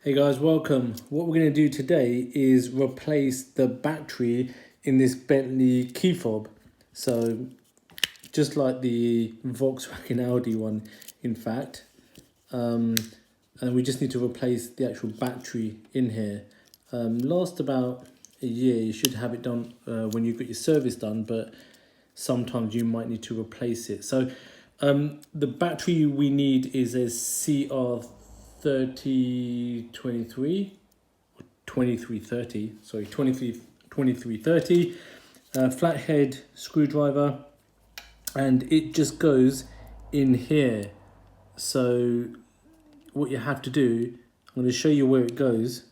Hey guys, welcome. What we're going to do today is replace the battery in this Bentley key fob. So just like the Volkswagen Audi one, in fact. And we just need to replace the actual battery in here. Last about a year, you should have it done when you've got your service done, but sometimes you might need to replace it. So the battery we need is a CR3023 or 2330, sorry, 2330 flathead screwdriver, and it just goes in here. So what you have to do, I'm going to show you where it goes,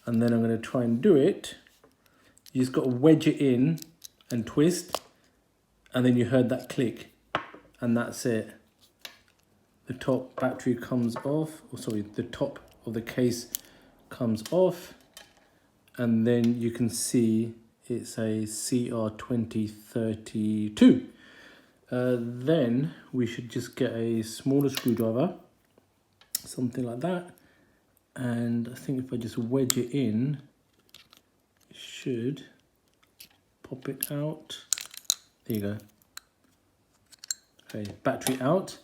and then I'm going to try and do it. You just got to wedge it in and twist, and then you heard that click, and that's it. The top battery comes off, or sorry, the top of the case comes off, and then you can see it's a CR2032. Then we should just get a smaller screwdriver, something like that, and I think if I just wedge it in, it should pop it out. There you go. Okay, battery out.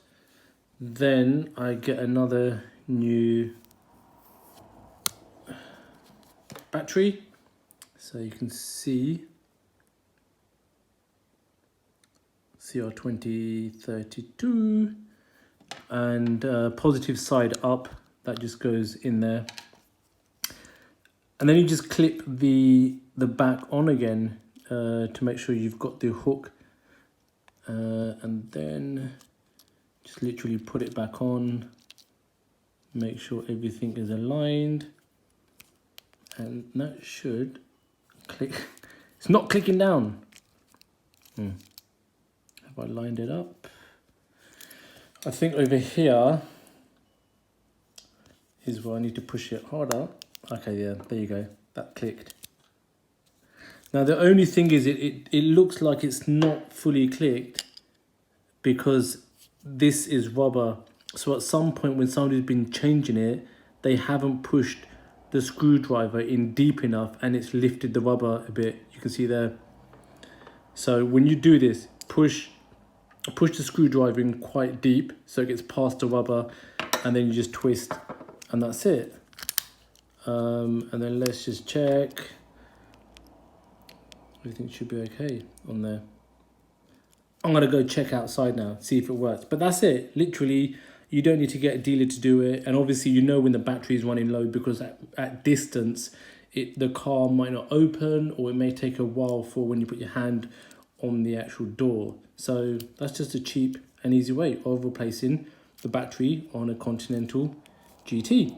Then I get another new battery, so you can see CR2032, and positive side up, that just goes in there, and then you just clip the back on again to make sure you've got the hook, and then just literally put it back on, make sure everything is aligned, and that should click. It's not clicking down. Have I lined it up? I think over here is where I need to push it harder. Okay, yeah, there you go. That clicked. Now the only thing is it looks like it's not fully clicked because this is rubber. So at some point when somebody's been changing it, they haven't pushed the screwdriver in deep enough and it's lifted the rubber a bit. You can see there. So when you do this, push the screwdriver in quite deep so it gets past the rubber, and then you just twist, and that's it. And then let's just check. Everything should be okay on there. I'm gonna go check outside now, see if it works. But that's it. Literally, you don't need to get a dealer to do it. And obviously, you know when the battery is running low because at distance, the car might not open, or it may take a while for when you put your hand on the actual door. So that's just a cheap and easy way of replacing the battery on a Continental GT.